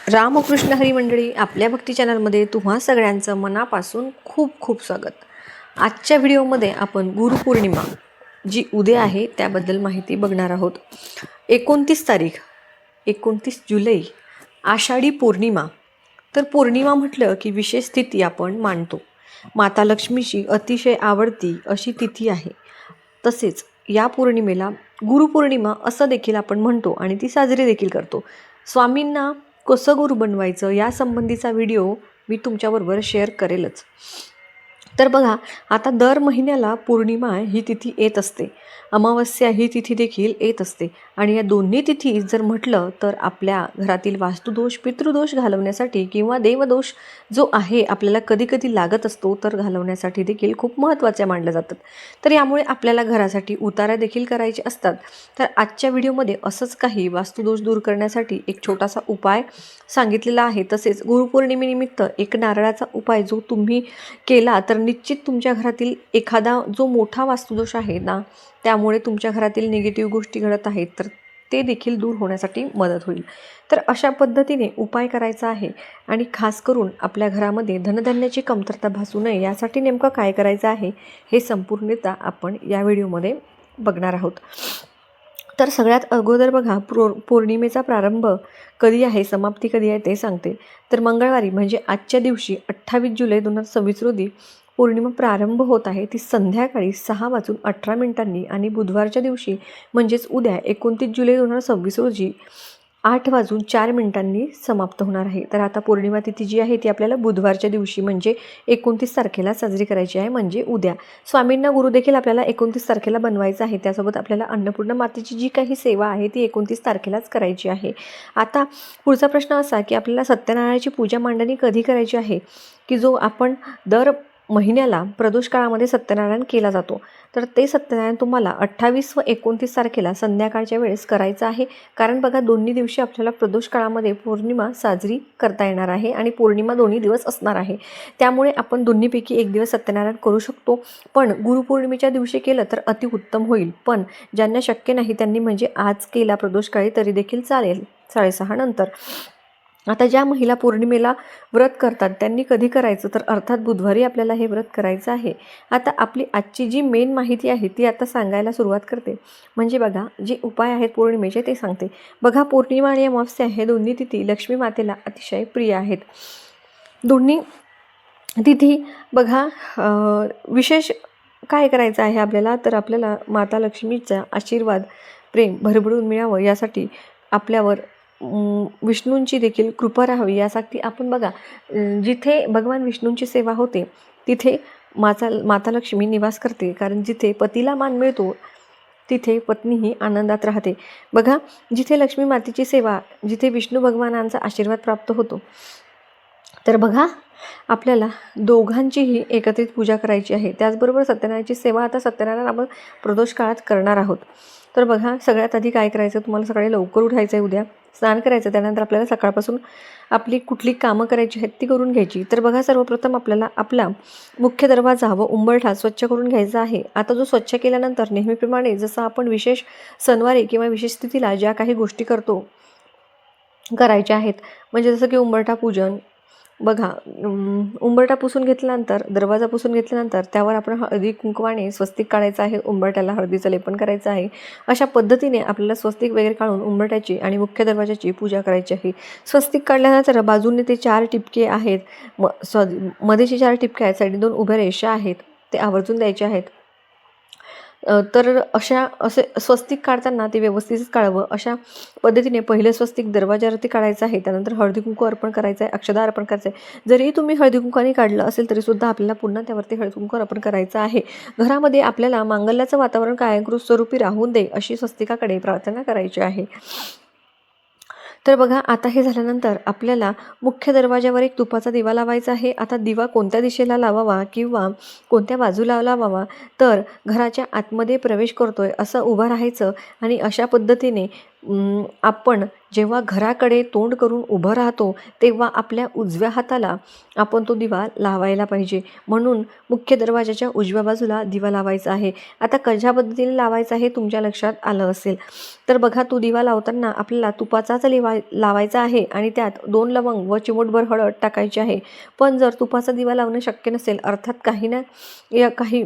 रामकृष्ण हरी मंडळी, आपल्या भक्ती चॅनलमध्ये तुम्हा सगळ्यांचं मनापासून खूप खूप स्वागत. आजच्या व्हिडिओमध्ये आपण गुरुपौर्णिमा जी उद्या आहे त्याबद्दल माहिती बघणार आहोत. 29 तारीख 29 जुलै आषाढी पौर्णिमा. तर पौर्णिमा म्हटलं की विशेष तिथी आपण मानतो. माता लक्ष्मीची अतिशय आवडती अशी तिथी आहे. तसेच या पौर्णिमेला गुरुपौर्णिमा असं देखील आपण म्हणतो आणि ती साजरी देखील करतो. स्वामींना कसं गुरु बनवायचं यासंबंधीचा व्हिडिओ मी तुमच्याबरोबर शेअर करेलच. तर बघा, आता दर महिन्याला पौर्णिमा ही तिथी येत असते, अमावस्या ही तिथी देखील येत असते आणि या दोन्ही तिथी जर म्हटलं तर आपल्या घरातील वास्तुदोष, पितृदोष घालवण्यासाठी किंवा देवदोष जो आहे आपल्याला कधी कधी लागत असतो तर घालवण्यासाठी देखील खूप महत्त्वाच्या मानल्या जातात. तर यामुळे आपल्याला घरासाठी उतारा देखील करायचे असतात. तर आजच्या व्हिडिओमध्ये असंच काही वास्तुदोष दूर करण्यासाठी एक छोटासा उपाय सांगितलेला आहे. तसेच गुरुपौर्णिमेनिमित्त एक नारळाचा उपाय जो तुम्ही केला तर निश्चित तुमच्या घरातील एखादा जो मोठा वास्तुदोष आहे ना, त्यामुळे तुमच्या घरातील निगेटिव्ह गोष्टी घडत आहेत तर ते देखील दूर होण्यासाठी मदत होईल. तर अशा पद्धतीने उपाय करायचा आहे आणि खास करून आपल्या घरामध्ये धनधान्याची कमतरता भासू नये यासाठी नेमकं काय करायचं आहे हे संपूर्णतः आपण या व्हिडिओमध्ये बघणार आहोत. तर सगळ्यात अगोदर बघा, पौर्णिमेचा प्रारंभ कधी आहे, समाप्ती कधी आहे ते सांगते. तर मंगळवारी म्हणजे आजच्या दिवशी 28 जुलै 2026 रोजी पौर्णिमा प्रारंभ होत आहे. ती संध्याकाळी 6:18 आणि बुधवारच्या दिवशी म्हणजेच उद्या 29 जुलै 2026 रोजी 8:04 समाप्त होणार आहे. तर आता पौर्णिमा तिथी जी आहे ती आपल्याला बुधवारच्या दिवशी म्हणजे 29 तारखेला साजरी करायची आहे, म्हणजे उद्या. स्वामींना गुरु देखील आपल्याला 29 तारखेला बनवायचं आहे. त्यासोबत आपल्याला अन्नपूर्णा मातेची जी काही सेवा आहे ती 29 तारखेलाच करायची आहे. आता पुढचा प्रश्न असा की आपल्याला सत्यनारायणाची पूजा मांडणी कधी करायची आहे, की जो आपण दर महिन्याला प्रदोष काळामध्ये सत्यनारायण केला जातो. तर ते सत्यनारायण तुम्हाला 28 व 29 तारखेला संध्याकाळच्या वेळेस करायचं आहे. कारण बघा, दोन्ही दिवशी आपल्याला प्रदोष काळामध्ये पौर्णिमा साजरी करता येणार आहे आणि पौर्णिमा दोन्ही दिवस असणार आहे. त्यामुळे आपण दोन्हीपैकी एक दिवस सत्यनारायण करू शकतो. पण गुरुपौर्णिमेच्या दिवशी केलं तर अतिउत्तम होईल. पण ज्यांना शक्य नाही त्यांनी म्हणजे आज केला प्रदोष काळी तरी देखील चालेल, 6:30 नंतर. आता ज्या महिला पौर्णिमेला व्रत करतात त्यांनी कधी करायचं, तर अर्थात बुधवारी आपल्याला हे व्रत करायचं आहे. आता आपली आजची जी मेन माहिती आहे ती आता सांगायला सुरुवात करते. म्हणजे बघा, जे उपाय आहेत पौर्णिमेचे ते सांगते. बघा, पौर्णिमा आणि अमावस्या हे दोन्ही तिथी लक्ष्मी मातेला अतिशय प्रिय आहेत. दोन्ही तिथी बघा, विशेष काय करायचं आहे आपल्याला, तर आपल्याला माता लक्ष्मीचा आशीर्वाद, प्रेम भरभरून मिळावं यासाठी आपल्यावर विष्णूंची देखील कृपा राहावी यासाठी आपण बघा, जिथे भगवान विष्णूंची सेवा होते तिथे माता लक्ष्मी निवास करते. कारण जिथे पतीला मान मिळतो तिथे पत्नीही आनंदात राहते. बघा, जिथे लक्ष्मी मातेची सेवा, जिथे विष्णू भगवानांचा आशीर्वाद प्राप्त होतो, तर बघा आपल्याला दोघांचीही एकत्रित पूजा करायची आहे. त्याचबरोबर सत्यनारायणाची सेवा आता सत्यनारायण आपण प्रदोष काळात करणार आहोत. तर बघा, सगळ्यात आधी काय करायचं, तुम्हाला सकाळी लवकर उठायचं आहे, उद्या स्नान करायचं. त्यानंतर आपल्याला सकाळपासून आपली कुठली कामं करायची आहेत ती करून घ्यायची. तर बघा, सर्वप्रथम आपल्याला आपला मुख्य दरवाजा व उंबरठा स्वच्छ करून घ्यायचा आहे. आता जो स्वच्छ केल्यानंतर नेहमीप्रमाणे जसं आपण विशेष सणवारी किंवा विशेष स्थितीला ज्या काही गोष्टी करायच्या आहेत, म्हणजे जसं की उंबरठा पूजन. बघा, उंबरठा पुसून घेतल्यानंतर, दरवाजा पुसून घेतल्यानंतर त्यावर आपण हळदी कुंकवाने स्वस्तिक काढायचं आहे. उंबरठ्याला हळदीचं लेपन करायचं आहे. अशा पद्धतीने आपल्याला स्वस्तिक वगैरे काढून उंबरठ्याची आणि मुख्य दरवाजाची पूजा करायची आहे. स्वस्तिक काढल्यानंतर बाजूने ते 4 टिपके आहेत, मध्येचे 4 टिपके आहेत, साईडने 2 उभ्या रेषा आहेत, ते आवर्जून द्यायचे आहेत. तर असे स्वस्तिक काढताना ते व्यवस्थित काढावं. अशा पद्धतीने पहिले स्वस्तिक दरवाजावरती काढायचं आहे. त्यानंतर हळदी कुंकू अर्पण करायचं आहे, अक्षदा अर्पण करायचं आहे. जरी तुम्ही हळदी कुंकाने काढलं असेल तरीसुद्धा आपल्याला पुन्हा त्यावरती हळदी कुंकू अर्पण करायचं आहे. घरामध्ये आपल्याला मांगल्याचं वातावरण कायमस्वरूपी स्वरूपी राहून दे अशी स्वस्तिकाकडे प्रार्थना करायची आहे. तर बघा, आता हे झाल्यानंतर आपल्याला मुख्य दरवाजावर एक तुपाचा दिवा लावायचा आहे. आता दिवा कोणत्या दिशेला लावावा किंवा कोणत्या बाजूला लावावा, तर घराच्या आतमध्ये प्रवेश करतोय असं उभं राहायचं आणि अशा पद्धतीने आपण जेव्हा घराकडे तोंड करून उभं राहतो तेव्हा आपल्या उजव्या हाताला आपण तो दिवा लावायला पाहिजे. म्हणून मुख्य दरवाजाच्या उजव्या बाजूला दिवा लावायचा आहे. आता कशा पद्धतीने लावायचा हे तुमच्या लक्षात आलं असेल. तर बघा, तो दिवा लावताना आपल्याला तुपाचाच लावायचा आहे आणि त्यात 2 लवंग व चिमूटभर हळद टाकायची आहे. पण जर तुपाचा दिवा लावणं शक्य नसेल, अर्थात काही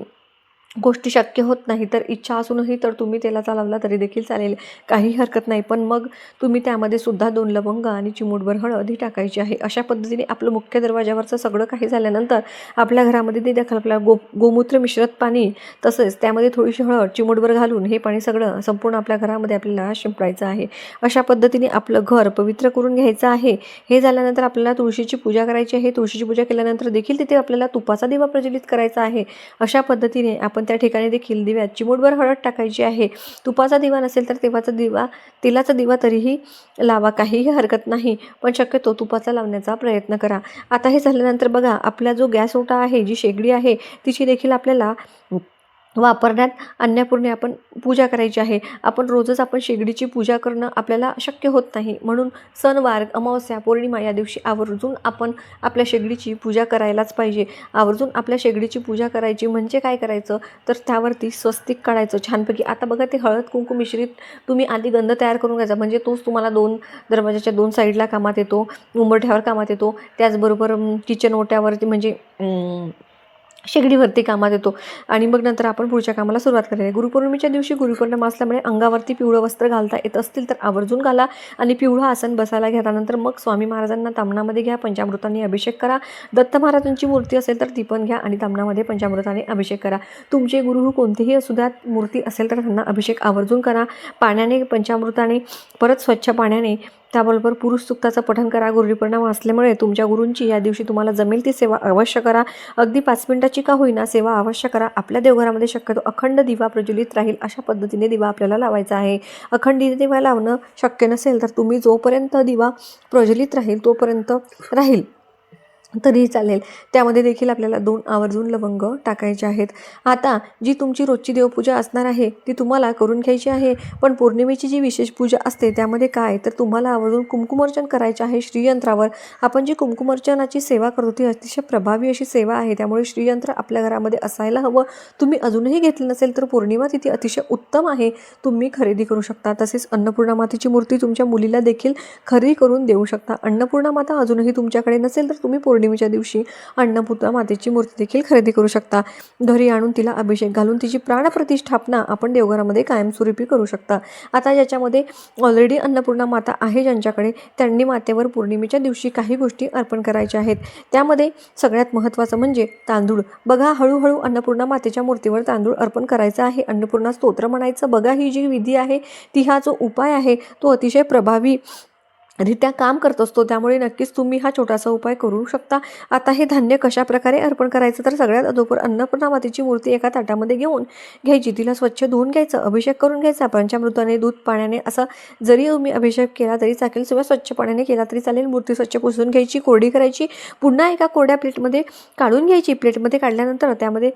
गोष्टी शक्य होत नाही, तर इच्छा असूनही तर तुम्ही तेलाचा लावला तरी देखील चालेल, काही हरकत नाही. पण मग तुम्ही त्यामध्ये सुद्धा 2 लवंग आणि चिमूटभर हळद ही टाकायची आहे. अशा पद्धतीने आपलं मुख्य दरवाजावरचं सगळं काही झाल्यानंतर आपल्या घरामध्ये ते देखील आपल्याला गोमूत्र मिश्रित पाणी, तसेच त्यामध्ये थोडीशी हळद चिमूटभर घालून हे पाणी सगळं संपूर्ण आपल्या घरामध्ये आपल्याला शिंपडायचं आहे. अशा पद्धतीने आपलं घर पवित्र करून घ्यायचं आहे. हे झाल्यानंतर आपल्याला तुळशीची पूजा करायची आहे. तुळशीची पूजा केल्यानंतर देखील तिथे आपल्याला तुपाचा दिवा प्रज्वलित करायचा आहे. अशा पद्धतीने आपण त्या ठिकाणी देखील दिव्यात चिमूटभर हळद टाकायची आहे. तुपाचा दिवा नसेल तर तेलाचा दिवा तरीही लावा, काहीही हरकत नाही, पण शक्यतो तुपाचा लावण्याचा प्रयत्न करा. आता हे झाल्यानंतर बघा, आपला जो गॅस ओटा आहे, जी शेगडी आहे, तिची देखील आपल्याला वापरण्यात आणण्यापूर्वी आपण पूजा करायची आहे. रोजच शेगडीची पूजा करणं आपल्याला शक्य होत नाही. म्हणून सणवार, अमावस्या, पौर्णिमा या दिवशी आवर्जून आपण आपल्या शेगडीची पूजा करायलाच पाहिजे. आवर्जून आपल्या शेगडीची पूजा करायची म्हणजे काय करायचं, तर त्यावरती स्वस्तिक काढायचं छानपैकी. आता बघा, ते हळद कुंकू मिश्रित तुम्ही आधी गंध तयार करून घ्यायचा, म्हणजे तोच तुम्हाला 2 दरवाजाच्या 2 साईडला कामात येतो, उंबरठ्यावर कामात येतो, त्याचबरोबर किचन ओट्यावरती म्हणजे शेगडीवरती कामात येतो. आणि मग नंतर आपण पुढच्या कामाला सुरुवात करायची. गुरुपौर्णिमेच्या दिवशी गुरुपौर्णिमा असल्यामुळे अंगावरती पिवळं वस्त्र घालता येत असतील तर आवर्जून घाला आणि पिवळं आसन बसायला घ्या. त्यानंतर मग स्वामी महाराजांना ताम्हणामध्ये घ्या, पंचामृताने अभिषेक करा. दत्त महाराजांची मूर्ती असेल तर ती पण घ्या आणि ताम्हणामध्ये पंचामृताने अभिषेक करा. तुमचे गुरु कोणतेही असू द्यात, मूर्ती असेल तर त्यांना अभिषेक आवर्जून करा. पाण्याने, पंचामृताने, परत स्वच्छ पाण्याने, त्याबरोबर पुरुष सूक्ताचं पठण करा. गुरुपौर्णिमा असल्यामुळे तुमच्या गुरूंची या दिवशी तुम्हाला जमेल ती सेवा अवश्य करा. अगदी 5 मिनिटाची का होईना सेवा अवश्य करा. आपल्या देवघरामध्ये शक्यतो अखंड दिवा प्रज्वलित राहील अशा पद्धतीने दिवा आपल्याला लावायचा आहे. अखंड दिवा लावणं शक्य नसेल तर तुम्ही जोपर्यंत दिवा प्रज्वलित राहील तोपर्यंत राहील तरीही चालेल. त्यामध्ये देखील आपल्याला 2 आवर्जून लवंग टाकायचे आहेत. आता जी तुमची रोजची देवपूजा असणार आहे ती तुम्हाला करून घ्यायची आहे. पण पौर्णिमेची जी विशेष पूजा असते त्यामध्ये काय, तर तुम्हाला आवर्जून कुंकुमार्चन करायचे आहे. श्रीयंत्रावर आपण जी कुंकुमार्चनाची सेवा करतो ती अतिशय प्रभावी अशी सेवा आहे. त्यामुळे श्रीयंत्र आपल्या घरामध्ये असायला हवं. तुम्ही अजूनही घेतलं नसेल तर पौर्णिमा तिथी अतिशय उत्तम आहे, तुम्ही खरेदी करू शकता. तसेच अन्नपूर्णा मातेची मूर्ती तुमच्या मुलीला देखील खरेदी करून देऊ शकता. अन्नपूर्णा माता अजूनही तुमच्याकडे नसेल तर तुम्ही पौर्णिमेच्या दिवशी अन्नपूर्णा मातेची मूर्ती देखील खरेदी करू शकता. घरी आणून तिला अभिषेक घालून तिची प्राणप्रतिष्ठापना आपण देवघरामध्ये कायमस्वरूपी करू शकता. आता ज्याच्यामध्ये ऑलरेडी अन्नपूर्णा माता आहे ज्यांच्याकडे, त्यांनी मातेवर पौर्णिमेच्या दिवशी काही गोष्टी अर्पण करायच्या आहेत. त्यामध्ये सगळ्यात महत्त्वाचं म्हणजे तांदूळ. बघा, हळूहळू अन्नपूर्णा मातेच्या मूर्तीवर तांदूळ अर्पण करायचा आहे. अन्नपूर्णा स्तोत्र म्हणायचं. बघा, ही जी विधी आहे ती, हा जो उपाय आहे तो अतिशय प्रभावी रित्या काम करत असतो. त्यामुळे नक्कीच तुम्ही हा छोटासा उपाय करू शकता. आता हे धान्य कशा प्रकारे अर्पण करायचं, तर सगळ्यात अगोदर अन्नपूर्णा मातेची मूर्ती एका ताटामध्ये घेऊन घ्यायची, तिला स्वच्छ धुवून घ्यायचं, अभिषेक करून घ्यायचा. पंचामृताने, दूध, पाण्याने, असं जरी तुम्ही अभिषेक केला तरी चालेल किंवा स्वच्छ पाण्याने केला तरी चालेल. मूर्ती स्वच्छ पुसून घ्यायची, कोरडी करायची, पुन्हा एका कोरड्या प्लेटमध्ये काढून घ्यायची. प्लेटमध्ये काढल्यानंतर त्यामध्ये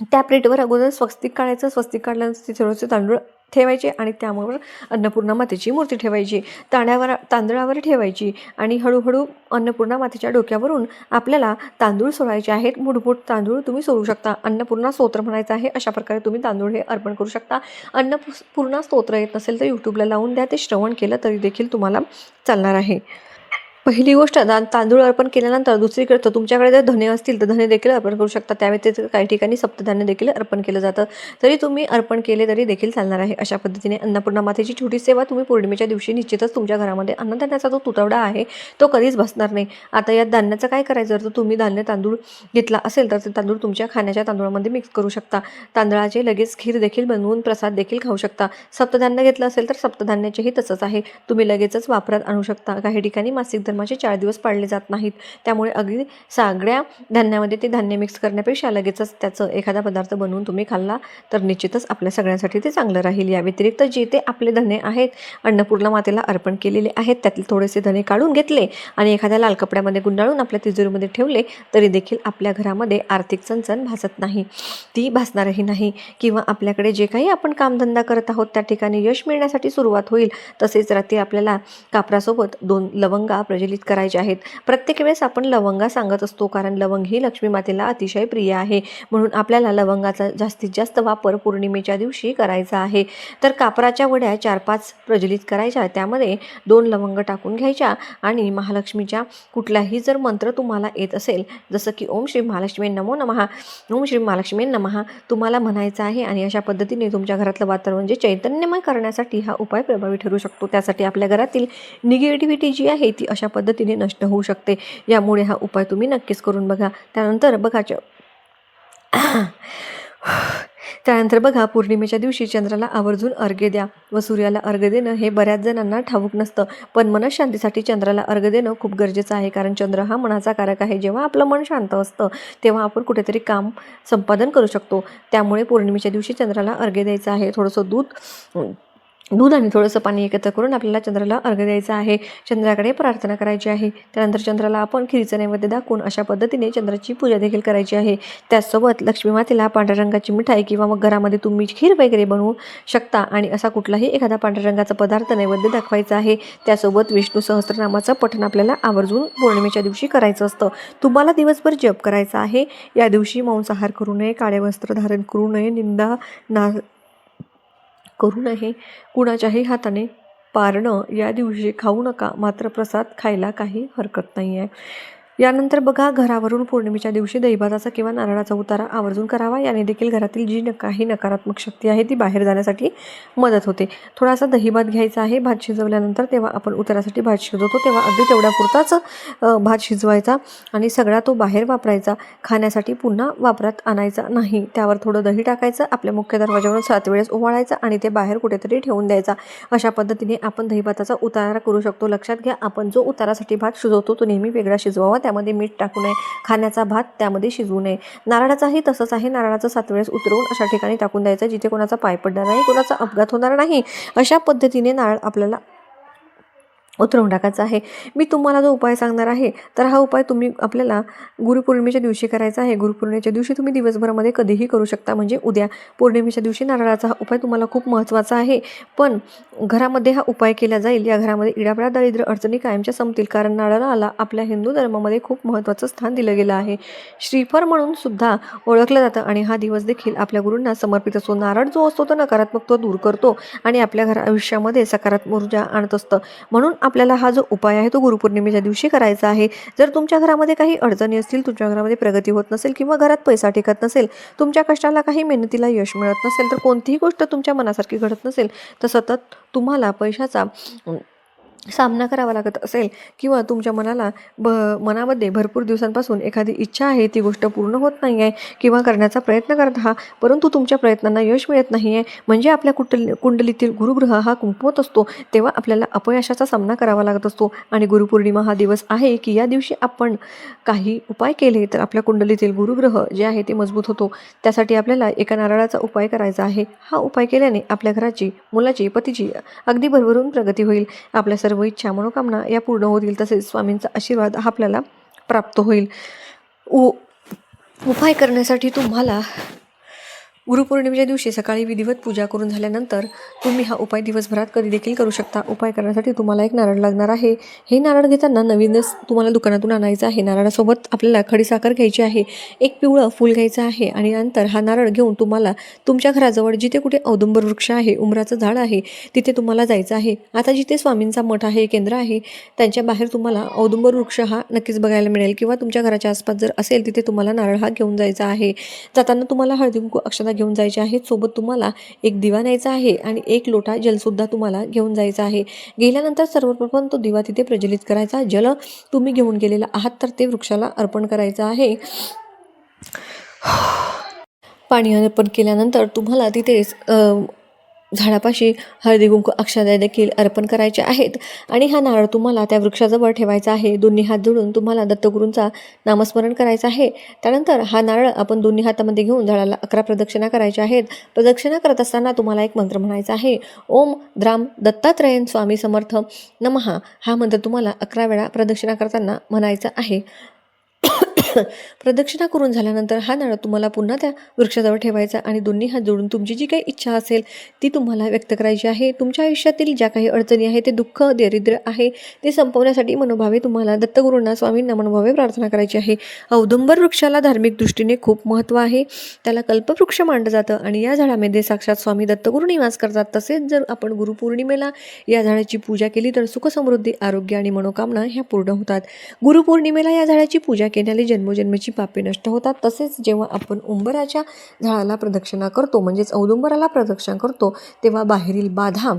त्या प्लेटवर अगोदर स्वस्तिक काढायचं. स्वस्तिक काढल्यानंतर तिथे थोडेसे तांदूळ ठेवायचे आणि त्यामुळे अन्नपूर्णा मातेची मूर्ती ठेवायची, तांदळावर ठेवायची आणि हळूहळू अन्नपूर्णा मातेच्या डोक्यावरून आपल्याला तांदूळ सोडायचे आहेत. मुठभूट तांदूळ तुम्ही सोडू शकता. अन्नपूर्णा स्तोत्र म्हणायचं आहे. अशा प्रकारे तुम्ही तांदूळ हे अर्पण करू शकता. अन्नपूर्णा स्तोत्र येत नसेल तर यूट्यूबला लावून द्या, ते श्रवण केलं तरी देखील तुम्हाला चालणार आहे. पहिली गोष्ट, तांदूळ अर्पण केल्यानंतर दुसरीकडे तुमच्याकडे जर धने असतील तर धने देखील अर्पण करू शकता. त्यावेळी काही ठिकाणी सप्तधान्य देखील अर्पण केलं जातं, तरी तुम्ही अर्पण केले तरी देखील चालणार आहे. अशा पद्धतीने अन्नपूर्णा मातेची छोटी सेवा तुम्ही पौर्णिमेच्या दिवशी निश्चितच तुमच्या घरामध्ये अन्नधान्याचा जो तुटवडा आहे तो कधीच बसणार नाही. आता या धान्याचं काय करायचं, जर तुम्ही तांदूळ घेतला असेल तर ते तांदूळ तुमच्या खाण्याच्या तांदूळामध्ये मिक्स करू शकता. तांदळाचे लगेच खीर देखील बनवून प्रसाद देखील खाऊ शकता. सप्तधान्य घेतलं असेल तर सप्तधान्याचेही तसंच आहे, तुम्ही लगेचच वापरात आणू शकता. काही ठिकाणी मासिक धर्म पौर्णिमाचे 4 दिवस पाळले जात नाहीत. त्यामुळे अगदी सगळ्या धान्यामध्ये ते धान्य मिक्स करण्यापेक्षा लगेचच त्याचं एखादा पदार्थ बनवून तुम्ही खाल्ला तर निश्चितच आपल्या सगळ्यांसाठी ते चांगलं राहील. या व्यतिरिक्त जे ते आपले धान्य आहेत अन्नपूर्णा मातेला अर्पण केलेले आहेत त्यातील थोडेसे धान्य काढून घेतले आणि एखाद्या लाल कपड्यामध्ये गुंडाळून आपल्या तिजोरीमध्ये ठेवले तरी देखील आपल्या घरामध्ये आर्थिक चणचण भासत नाही, ती भासणारही नाही. किंवा आपल्याकडे जे काही आपण कामधंदा करत आहोत त्या ठिकाणी यश मिळण्यासाठी सुरुवात होईल. तसेच रात्री आपल्याला कापरासोबत 2 लवंगा प्रज्वलित करायच्या आहेत. प्रत्येक वेळेस आपण लवंगा सांगत असतो कारण लवंग ही लक्ष्मी मातेला अतिशय प्रिय आहे, म्हणून आपल्याला लवंगाचा जास्तीत जास्त वापर पौर्णिमेच्या दिवशी करायचा आहे. तर कापराच्या वड्या 4-5 प्रज्वलित करायच्या, त्यामध्ये 2 लवंग टाकून घ्यायच्या आणि महालक्ष्मीच्या कुठलाही जर मंत्र तुम्हाला येत असेल जसं की ओम श्री महालक्ष्मी नमो नमः, ओम श्री महालक्ष्मी नमः तुम्हाला म्हणायचं आहे आणि अशा पद्धतीने तुमच्या घरातलं वातावरण जे चैतन्यमय करण्यासाठी हा उपाय प्रभावी ठरू शकतो. त्यासाठी आपल्या घरातील निगेटिव्हिटी जी आहे ती अशा पद्धतीने नष्ट होऊ शकते. यामुळे हा उपाय तुम्ही नक्कीच करून बघा. त्यानंतर बघा पौर्णिमेच्या दिवशी चंद्राला आवर्जून अर्घ्य द्या व सूर्याला अर्घ्य देणं हे बऱ्याच जणांना ठाऊक नसतं, पण मनःशांतीसाठी चंद्राला अर्घ्य देणं खूप गरजेचं आहे. कारण चंद्र हा मनाचा कारक आहे. जेव्हा आपलं मन शांत असतं तेव्हा आपण कुठेतरी काम संपादन करू शकतो. त्यामुळे पौर्णिमेच्या दिवशी चंद्राला अर्घ्य द्यायचं आहे. थोडंसं दूध आणि थोडंसं पाणी एकत्र करून आपल्याला चंद्राला अर्घ्य द्यायचं आहे. चंद्राकडे प्रार्थना करायची आहे. त्यानंतर चंद्राला आपण खिरीचं नैवेद्य दाखवून अशा पद्धतीने चंद्राची पूजा देखील करायची आहे. त्याचसोबत लक्ष्मी मातेला पांढऱ्या रंगाची मिठाई किंवा मग घरामध्ये तुम्ही खीर वगैरे बनवू शकता आणि असा कुठलाही एखादा पांढऱ्या रंगाचा पदार्थ नैवेद्य दाखवायचा आहे. त्यासोबत विष्णू सहस्त्रनामाचं पठण आपल्याला आवर्जून पौर्णिमेच्या दिवशी करायचं असतं. तुम्हाला दिवसभर जप करायचा आहे. या दिवशी मांसाहार करू नये, काळे वस्त्र धारण करू नये, निंदा करू नये, कुणाच्याही हाताने पारणं या दिवशी खाऊ नका. मात्र प्रसाद खायला काही हरकत नाही आहे. यानंतर बघा घरावरून पौर्णिमेच्या दिवशी दहीभाताचा किंवा नारळाचा उतारा आवर्जून करावा. याने देखील घरातील जी काही नकारात्मक शक्ती आहे ती बाहेर जाण्यासाठी मदत होते. थोडासा दहीभात घ्यायचा आहे. भात शिजवल्यानंतर तेव्हा आपण उतारासाठी भात शिजवतो तेव्हा अगदी तेवढ्या पुरताच भात शिजवायचा आणि सगळा तो बाहेर वापरायचा. खाण्यासाठी पुन्हा वापरात आणायचा नाही. त्यावर थोडं दही टाकायचं, आपल्या मुख्य दरवाजावरून 7 वेळेस ओवाळायचा आणि ते बाहेर कुठेतरी ठेवून द्यायचा. अशा पद्धतीने आपण दहीभाताचा उतारा करू शकतो. लक्षात घ्या, आपण जो उतारासाठी भात शिजवतो तो नेहमी वेगळा शिजवावा, त्यामध्ये मीठ टाकू नये. खाण्याचा भात त्यामध्ये शिजवू नये. नारळाचाही तसंच आहे. नारळाचं 7 वेळेस उतरवून अशा ठिकाणी टाकून द्यायचं जिथे कोणाचा पाय पडणार नाही, कोणाचा अपघात होणार नाही. अशा पद्धतीने नारळ आपल्याला उतरवून टाकायचा आहे. मी तुम्हाला जो उपाय सांगणार आहे तर हा उपाय तुम्ही आपल्याला गुरुपौर्णिमेच्या दिवशी करायचा आहे. गुरुपौर्णिमेच्या दिवशी तुम्ही दिवसभरामध्ये कधीही करू शकता, म्हणजे उद्या पौर्णिमेच्या दिवशी नारळाचा हा उपाय तुम्हाला खूप महत्त्वाचा आहे. पण घरामध्ये हा उपाय केला जाईल, या घरामध्ये इडापिडा दारिद्र्य अडचणी कायमच्या संपतील. कारण नारळाला आपल्या हिंदू धर्मामध्ये खूप महत्त्वाचं स्थान दिलं गेलं आहे. श्रीफळ म्हणून सुद्धा ओळखलं जातं आणि हा दिवस देखील आपल्या गुरूंना समर्पित असतो. नारळ जो असतो तो नकारात्मकता दूर करतो आणि आपल्या आयुष्यामध्ये सकारात्मक ऊर्जा आणत असतं. म्हणून आपल्याला हा जो उपाय आहे तो गुरुपौर्णिमेच्या दिवशी करायचा आहे. जर तुमच्या घरामध्ये काही अडचणी असतील, तुमच्या घरामध्ये प्रगती होत नसेल किंवा घरात पैसा टिकत नसेल, तुमच्या कष्टाला काही मेहनतीला यश मिळत नसेल, तर कोणतीही गोष्ट तुमच्या मनासारखी घडत नसेल, तर सतत तुम्हाला पैशाचा सामना करावा लागत असेल किंवा तुमच्या मनामध्ये भरपूर दिवसांपासून एखादी इच्छा आहे ती गोष्ट पूर्ण होत नाही आहे किंवा करण्याचा प्रयत्न करत आहात परंतु तुमच्या प्रयत्नांना यश मिळत नाही आहे, म्हणजे आपल्या कुंडलीतील गुरुग्रह हा कमकुवत असतो, तेव्हा आपल्याला अपयशाचा सामना करावा लागत असतो. आणि गुरुपौर्णिमा हा दिवस आहे की या दिवशी आपण काही उपाय केले तर आपल्या कुंडलीतील गुरुग्रह जे आहे ते मजबूत होतो. त्यासाठी आपल्याला एका नारळाचा उपाय करायचा आहे. हा उपाय केल्याने आपल्या घराची, मुलाची, पतीची अगदी भरभरून प्रगती होईल. आपल्या सर्व इच्छा मनोकामना या पूर्ण होतील. तसेच स्वामींचा आशीर्वाद हा आपल्याला प्राप्त होईल. उपाय करण्यासाठी तुम्हाला गुरुपौर्णिमेच्या दिवशी सकाळी विधिवत पूजा करून झाल्यानंतर तुम्ही हा उपाय दिवसभरात कधी देखील करू शकता. उपाय करण्यासाठी तुम्हाला एक नारळ लागणार आहे. हे नारळ घेताना नवीनच तुम्हाला दुकानातून आणायचं आहे. नारळासोबत आपल्याला खडीसाखर घ्यायची आहे, एक पिवळं फूल घ्यायचं आहे आणि नंतर हा नारळ घेऊन तुम्हाला तुमच्या घराजवळ जिथे कुठे औदुंबर वृक्ष आहे, उमराचं झाड आहे, तिथे तुम्हाला जायचं आहे. आता जिथे स्वामींचा मठ आहे, केंद्र आहे, त्यांच्या बाहेर तुम्हाला औदुंबर वृक्ष हा नक्कीच बघायला मिळेल किंवा तुमच्या घराच्या आसपास जर असेल तिथे तुम्हाला नारळ हा घेऊन जायचा आहे. जाताना तुम्हाला हळदी कुंकू अक्षता घेऊन जायचे आहेत. सोबत तुम्हाला एक दिवा न्यायचा आहे आणि 1 लोटा जलसुद्धा तुम्हाला घेऊन जायचं आहे. गेल्यानंतर सर्वप्रथम तो दिवा तिथे प्रज्वलित करायचा. जल तुम्ही घेऊन गेलेला आहात तर ते वृक्षाला अर्पण करायचं आहे. पाणी अर्पण केल्यानंतर तुम्हाला तिथेच झाडापाशी हळदी कुंकू अक्षता देखील अर्पण करायचे आहेत आणि हा नारळ तुम्हाला त्या वृक्षाजवळ ठेवायचा आहे. दोन्ही हात जोडून तुम्हाला दत्तगुरूंचा नामस्मरण करायचं आहे. त्यानंतर हा नारळ आपण दोन्ही हातामध्ये घेऊन झाडाला 11 प्रदक्षिणा करायच्या आहेत. प्रदक्षिणा करत असताना तुम्हाला एक मंत्र म्हणायचा आहे. ओम द्राम दत्तात्रयन स्वामी समर्थ नमः. हा मंत्र तुम्हाला 11 वेळा प्रदक्षिणा करताना म्हणायचा आहे. प्रदक्षिणा करून झाल्यानंतर हा नारळ तुम्हाला पुन्हा त्या वृक्षाजवळ ठेवायचा आणि दोन्ही हात जोडून तुमची जी काही इच्छा असेल ती तुम्हाला व्यक्त करायची आहे. तुमच्या आयुष्यातील ज्या काही अडचणी आहे, ते दुःख दारिद्र्य आहे, ते संपवण्यासाठी मनोभावे तुम्हाला दत्तगुरूंना स्वामींना मनोभावे प्रार्थना करायची आहे. औदुंबर वृक्षाला धार्मिक दृष्टीने खूप महत्त्व आहे. त्याला कल्पवृक्ष मानलं जातं आणि या झाडामध्ये साक्षात स्वामी दत्तगुरू निवास करतात. तसेच जर आपण गुरुपौर्णिमेला या झाडाची पूजा केली तर सुख समृद्धी आरोग्य आणि मनोकामना ह्या पूर्ण होतात. गुरुपौर्णिमेला या झाडाची पूजा केल्याने जन्मोजन्मीची पापे नष्ट होतात. तसेच जेव्हा आपण उंबराच्या झाडाला प्रदक्षिणा करतो म्हणजेच औदुंबराला प्रदक्षिणा करतो तेव्हा बाहेरील बाधा,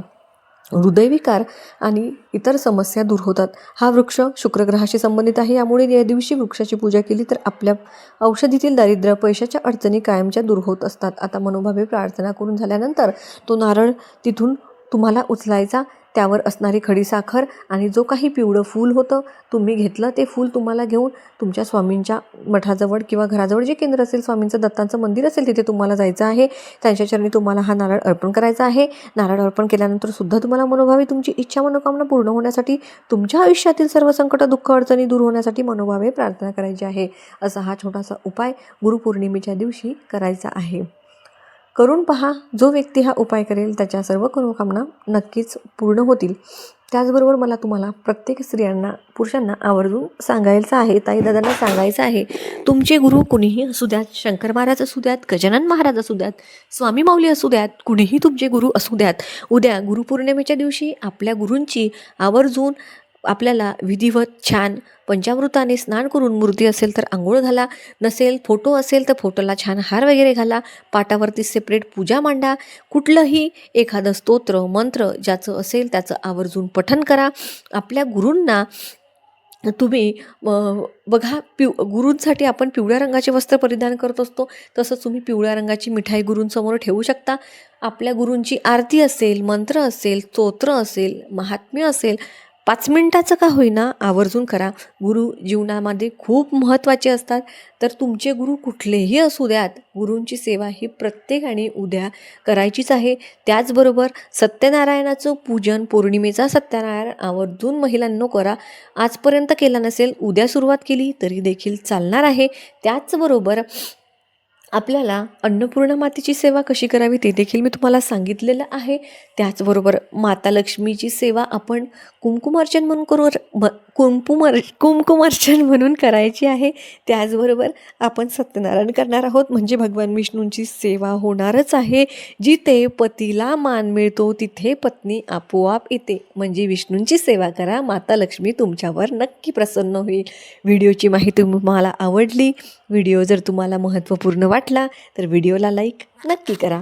हृदयविकार आणि इतर समस्या दूर होतात. हा वृक्ष शुक्रग्रहाशी संबंधित आहे. यामुळे या दिवशी वृक्षाची पूजा केली तर आपल्या औषधीतील दारिद्र्य, पैशाच्या अडचणी कायमच्या दूर होत असतात. आता मनोभावे प्रार्थना करून झाल्यानंतर तो नारळ तिथून तुम्हाला उचलायचा. त्यावर असणारी खडीसाखर आणि जो काही पिवळं फूल होतं तुम्ही घेतलं ते फूल तुम्हाला घेऊन तुमच्या स्वामींच्या मठाजवळ किंवा घराजवळ जे केंद्र असेल, स्वामींचं दत्तांचं मंदिर असेल, तिथे तुम्हाला जायचं आहे. त्यांच्या चरणी तुम्हाला हा नारळ अर्पण करायचा आहे. नारळ अर्पण केल्यानंतर सुद्धा तुम्हाला मनोभावे तुमची इच्छा मनोकामना पूर्ण होण्यासाठी, तुमच्या आयुष्यातील सर्व संकट दुःख अडचणी दूर होण्यासाठी मनोभावे प्रार्थना करायची आहे. असा हा छोटासा उपाय गुरुपौर्णिमेच्या दिवशी करायचा आहे. करून पहा. जो व्यक्ती हा उपाय करेल त्याच्या सर्व मनोकामना नक्कीच पूर्ण होतील. त्याचबरोबर मला तुम्हाला प्रत्येक स्त्रियांना, पुरुषांना आवर्जून सांगायचं आहे, ताई दादांना सांगायचं आहे, तुमचे गुरु कुणीही असू द्यात, शंकर महाराज असू द्यात, गजानन महाराज असू द्यात, स्वामी माऊली असू द्यात, कुणीही तुमचे गुरु असू द्यात, उद्या गुरुपौर्णिमेच्या दिवशी आपल्या गुरूंची आवर्जून आपल्याला विधिवत छान पंचामृताने स्नान करून, मूर्ती असेल तर आंघोळ घाला, नसेल फोटो असेल तर फोटोला छान हार वगैरे घाला, पाटावरती सेपरेट पूजा मांडा, कुठलंही एखादं स्तोत्र मंत्र ज्याचं असेल त्याचं आवर्जून पठण करा. आपल्या गुरूंना तुम्ही बघा, गुरूंसाठी आपण पिवळ्या रंगाचे वस्त्र परिधान करत असतो, तसंच तुम्ही पिवळ्या रंगाची मिठाई गुरूंसमोर ठेवू शकता. आपल्या गुरूंची आरती असेल, मंत्र असेल, स्तोत्र असेल, महात्म्य असेल, 5 मिनिटाचं का होईना आवर्जून करा. गुरु जीवनामध्ये खूप महत्त्वाचे असतात. तर तुमचे गुरु कुठलेही असू द्यात, गुरूंची सेवा ही प्रत्येकाने उद्या करायचीच आहे. त्याचबरोबर सत्यनारायणाचं पूजन, पौर्णिमेचा सत्यनारायण आवर्जून महिलांनो करा. आजपर्यंत केला नसेल, उद्या सुरुवात केली तरी देखील चालणार आहे. त्याचबरोबर आपल्याला अन्नपूर्णा मातेची सेवा कशी करावी ते देखील मी तुम्हाला सांगितलेलं आहे. त्याचबरोबर माता लक्ष्मीची सेवा आपण कुंकुमार्चन म्हणून कुंकुमार्चन म्हणून करायची आहे. त्याचबरोबर आपण सत्यनारायण करणार आहोत, म्हणजे भगवान विष्णूंची सेवा होणारच आहे. जिथे पतीला मान मिळतो तिथे पत्नी आपोआप येते. म्हणजे विष्णूंची सेवा करा, माता लक्ष्मी तुमच्यावर नक्की प्रसन्न होईल. व्हिडिओची माहिती तुम्हाला आवडली, व्हिडिओ जर तुम्हाला महत्त्वपूर्ण वाटला तर व्हिडिओला लाईक नक्की करा.